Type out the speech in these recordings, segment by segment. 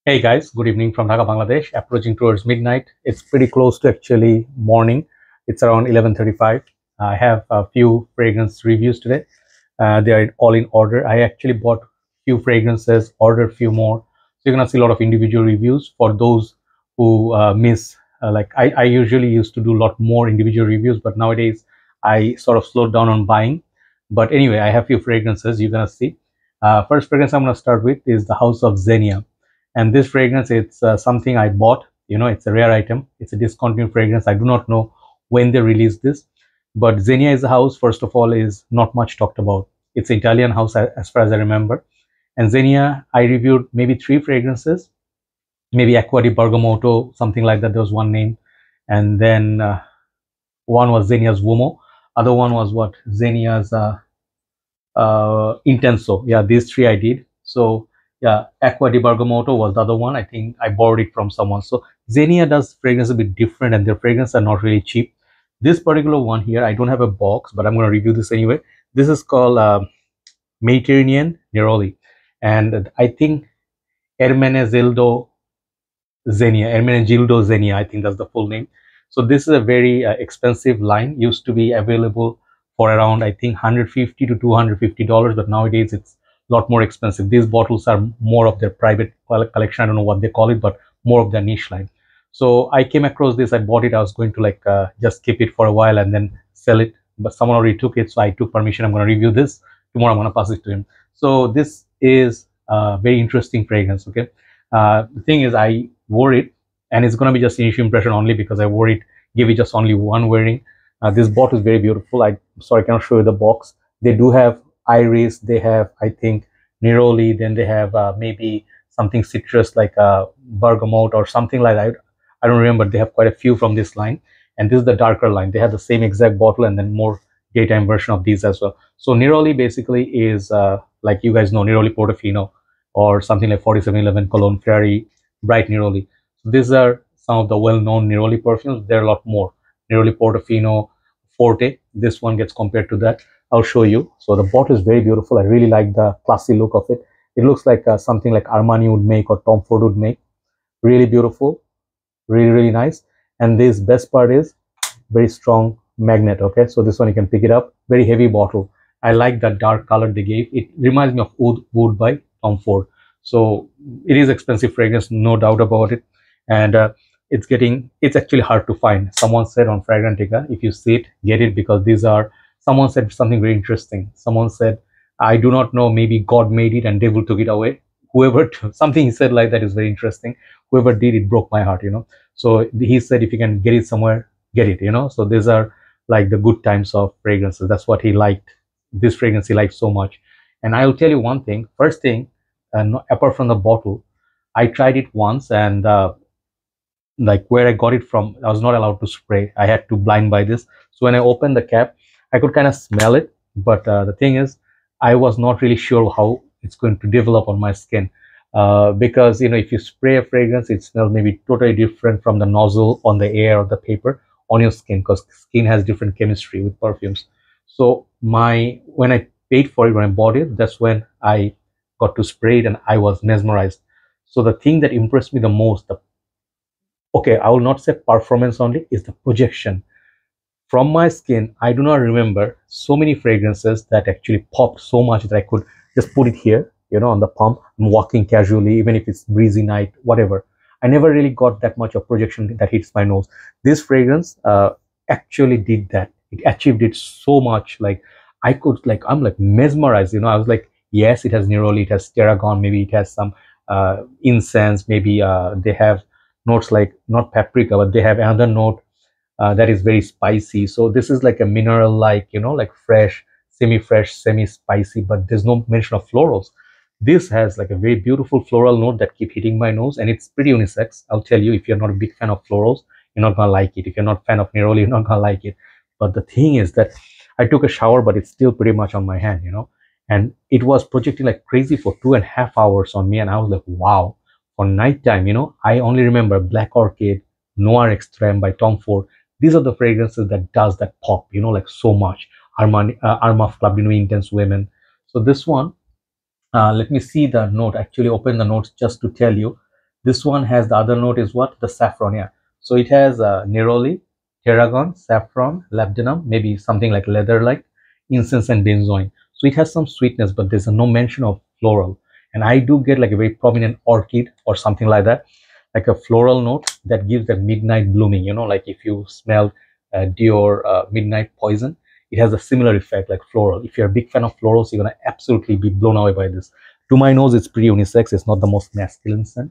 Hey guys, good evening from Dhaka, Bangladesh. Approaching towards midnight. It's pretty close to actually morning. It's around 11:35. I have a few fragrance reviews today. They are all in order. I actually bought few fragrances, ordered few more. So you're gonna see a lot of individual reviews for those who miss. I usually used to do a lot more individual reviews, but nowadays I sort of slowed down on buying. But anyway, I have few fragrances you're gonna see. First fragrance I'm gonna start with is the House of Zegna, and this fragrance, it's something I bought. It's a rare item. It's a discontinued fragrance. I do not know when they released this, but Zegna is a house, first of all, is not much talked about. It's an Italian house as far as I remember. And Zegna, I reviewed maybe three fragrances, maybe Acqua di Bergamotto, something like that. There was one name. And then one was Zegna's Uomo. Other one was what? Zegna's Intenso. Yeah, these three I did. So yeah, Acqua di Bergamotto was the other one. I think I borrowed it from someone. So Zegna does fragrance a bit different, and their fragrances are not really cheap. This particular one here, I don't have a box, but I'm going to review this anyway. This is called Mediterranean Neroli, and I think Ermenegildo Zegna, I think that's the full name. So this is a very expensive line. Used to be available for around, I think, $150 to $250, but nowadays it's a lot more expensive. These bottles are more of their private collection. I don't know what they call it, but more of their niche line. So I came across this. I bought it. I was going to just keep it for a while and then sell it, but someone already took it, so I took permission. I'm going to review this tomorrow. I'm going to pass it to him. So this is a very interesting fragrance. Okay, the thing is, I wore it, and it's going to be just initial impression only because I wore it, gave it just only one wearing. This bottle is very beautiful. I cannot show you the box. They do have iris, they have, I think, neroli, then they have maybe something citrus like bergamot or something like that. I don't remember. They have quite a few from this line, and this is the darker line. They have the same exact bottle and then more daytime version of these as well. So neroli basically is like you guys know, Neroli Portofino or something like 4711 Cologne Ferrari Bright Neroli. So these are some of the well-known Neroli perfumes. There are a lot more. Neroli Portofino Forte. This one gets compared to that. I'll show you. So the bottle is very beautiful. I really like the classy look of it. It looks like something like Armani would make or Tom Ford would make. Really beautiful, really nice. And this best part is very strong magnet. Okay, so this one you can pick it up. Very heavy bottle. I like that dark color they gave. It reminds me of Wood by Tom Ford. So it is expensive fragrance, no doubt about it. And it's actually hard to find. Someone said on Fragrantica, if you see it, get it, because these are, someone said something very interesting. Someone said, I do not know, maybe God made it and devil took it away. Whoever, something he said like that is very interesting. Whoever did it broke my heart, So he said, if you can get it somewhere, get it, So these are like the good times of fragrances. That's what he liked. This fragrance he liked so much. And I'll tell you one thing. First thing, apart from the bottle, I tried it once, and like where I got it from, I was not allowed to spray. I had to blind buy this. So when I opened the cap, I could kind of smell it, but the thing is, I was not really sure how it's going to develop on my skin, because if you spray a fragrance, it smells maybe totally different from the nozzle on the air or the paper on your skin, because skin has different chemistry with perfumes. So when I paid for it, when I bought it, that's when I got to spray it, and I was mesmerized. So the thing that impressed me the most, okay, I will not say performance only, is the projection. From my skin, I do not remember so many fragrances that actually popped so much that I could just put it here, on the pump. I'm walking casually, even if it's breezy night, whatever. I never really got that much of projection that hits my nose. This fragrance actually did that. It achieved it so much. Like I'm like mesmerized. I was like, yes, it has neroli, it has tarragon, maybe it has some incense, maybe they have notes like, not paprika, but they have another note that is very spicy. So this is like a mineral, like like fresh, semi-fresh, semi-spicy, but there's no mention of florals. This has like a very beautiful floral note that keep hitting my nose, and it's pretty unisex. I'll tell you, if you're not a big fan of florals, you're not gonna like it. If you're not a fan of neroli, you're not gonna like it. But the thing is that I took a shower, but it's still pretty much on my hand, and it was projecting like crazy for 2.5 hours on me, and I was like, wow. For nighttime, I only remember Black Orchid, Noir Extreme by Tom Ford. These are the fragrances that does that pop, like so much. Armani, Armaf Club, Intense Women. So this one, let me see the note. Actually, open the notes just to tell you. This one has the other note is what? The saffron, yeah. So it has neroli, tarragon, saffron, labdanum, maybe something like leather-like, incense, and benzoin. So it has some sweetness, but there's no mention of floral. And I do get like a very prominent orchid or something like that, like a floral note that gives that midnight blooming, you know, like if you smell Dior midnight poison, it has a similar effect like floral. If you're a big fan of florals, you're gonna absolutely be blown away by this. To my nose, it's pretty unisex. It's not the most masculine scent,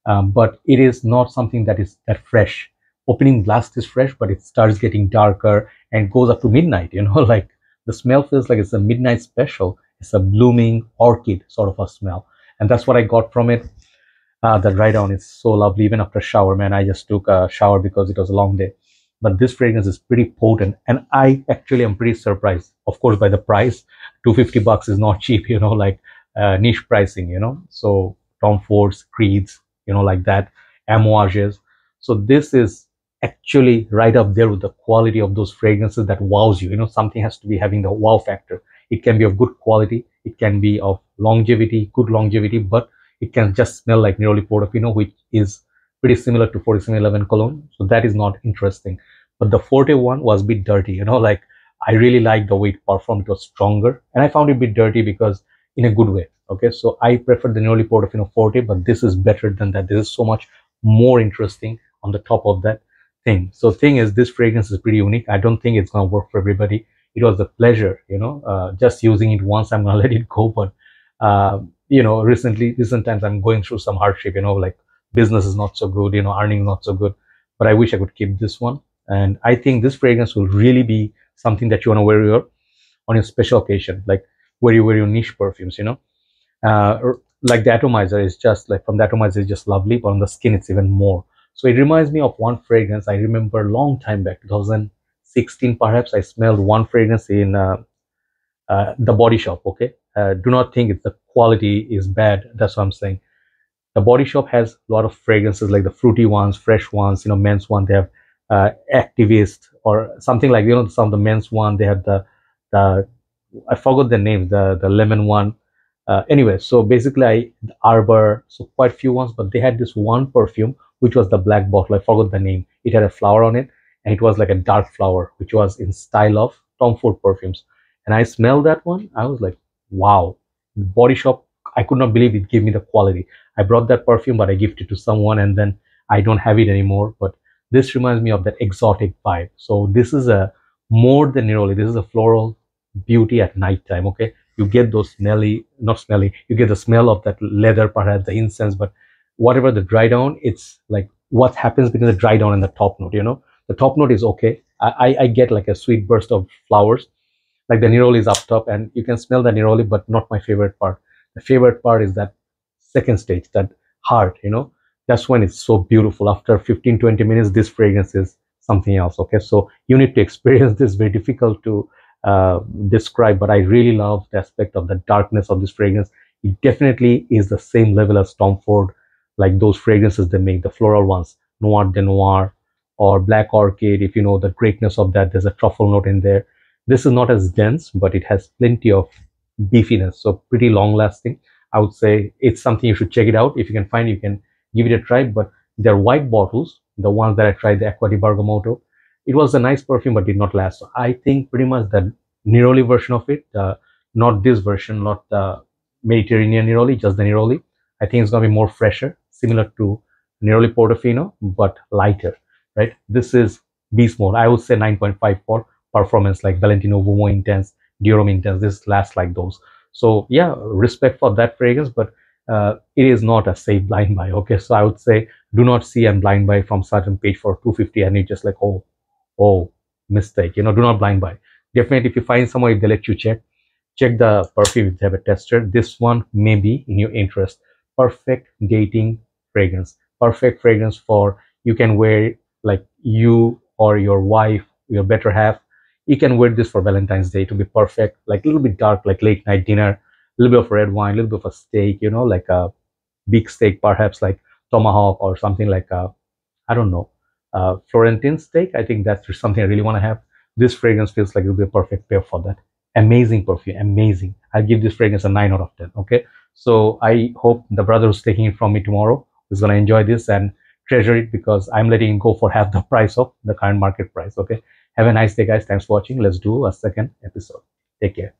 but it is not something that is that fresh. Opening blast is fresh, but it starts getting darker and goes up to midnight, you know, like the smell feels like it's a midnight special. It's a blooming orchid sort of a smell. And that's what I got from it. The dry down is so lovely. Even after shower, man, I just took a shower because it was a long day. But this fragrance is pretty potent, and I actually am pretty surprised, of course, by the price. 250 bucks is not cheap, you know, like niche pricing, you know. So Tom Ford's, Creeds, you know, like that, Amouages. So this is actually right up there with the quality of those fragrances that wows you. You know, something has to be having the wow factor. It can be of good quality, it can be of longevity, good longevity, but it can just smell like Neroli Portofino, which is pretty similar to 4711 cologne. So that is not interesting. But the Forte one was a bit dirty, you know, like I really liked the way it performed. It was stronger, and I found it a bit dirty because in a good way. Okay, so I prefer the Neroli Portofino Forte, but this is better than that. This is so much more interesting on the top of that thing. So thing is, this fragrance is pretty unique. I don't think it's gonna work for everybody. It was a pleasure, you know, just using it once. I'm gonna let it go, but you know, recent times I'm going through some hardship, you know, like business is not so good, you know, earning not so good, but I wish I could keep this one. And I think this fragrance will really be something that you want to wear on your special occasion, like where you wear your niche perfumes, you know. Like the atomizer is just like, from the atomizer is just lovely, but on the skin it's even more. So it reminds me of one fragrance I remember a long time back, 2016 perhaps. I smelled one fragrance in the Body Shop. Okay, do not think it's the quality is bad, that's what I'm saying. The Body Shop has a lot of fragrances, like the fruity ones, fresh ones, you know, men's one. They have activist or something like, you know, some of the men's one. They have the I forgot the names, the lemon one. Anyway, so basically the Arbor, so quite few ones, but they had this one perfume which was the black bottle. I forgot the name. It had a flower on it, and it was like a dark flower, which was in style of Tom Ford perfumes. And I smelled that one. I was like, wow, Body Shop. I could not believe it gave me the quality. I brought that perfume, but I gifted it to someone, and then I don't have it anymore. But this reminds me of that exotic vibe. So this is a more than Neroli. This is a floral beauty at nighttime. Okay, you get those not smelly, you get the smell of that leather, perhaps the incense, but whatever the dry down, it's like what happens between the dry down and the top note. You know, the top note is okay. I get like a sweet burst of flowers, like the Neroli is up top, and you can smell the Neroli, but not my favorite part. The favorite part is that second stage, that heart, you know, that's when it's so beautiful. After 15-20 minutes, this fragrance is something else. Okay, so you need to experience this. Very difficult to describe, but I really love the aspect of the darkness of this fragrance. It definitely is the same level as Tom Ford, like those fragrances they make, the floral ones, Noir de Noir or Black Orchid. If you know the greatness of that, there's a truffle note in there. This is not as dense, but it has plenty of beefiness, so pretty long lasting. I would say it's something you should check it out. If you can find, you can give it a try. But they're white bottles, the ones that I tried, the Acqua di Bergamoto. It was a nice perfume, but did not last. So I think pretty much the Neroli version of it, not this version, not the Mediterranean Neroli, just the Neroli. I think it's gonna be more fresher, similar to Neroli Portofino, but lighter, right? This is beast mode. I would say 9.5 for performance, like Valentino Vumo Intense, Dior Intense. This lasts like those. So yeah, respect for that fragrance, but it is not a safe blind buy. Okay, so I would say do not see a blind buy from certain page for 250 and it's just like, oh, mistake. You know, do not blind buy. Definitely, if you find somewhere, if they let you check the perfume if they have a tester. This one may be in your interest. Perfect dating fragrance. Perfect fragrance for you can wear like you or your wife, your better half. You can wear this for Valentine's Day to be perfect, like a little bit dark, like late night dinner, a little bit of red wine, a little bit of a steak, you know, like a big steak, perhaps like tomahawk or something like a, I don't know, Florentine steak. I think that's something I really want to have. This fragrance feels like it will be a perfect pair for that. Amazing perfume, amazing. I'll give this fragrance a 9 out of 10. Okay, so I hope the brother who's taking it from me tomorrow is going to enjoy this and treasure it, because I'm letting it go for half the price of the current market price. Okay, have a nice day, guys. Thanks for watching. Let's do a second episode. Take care.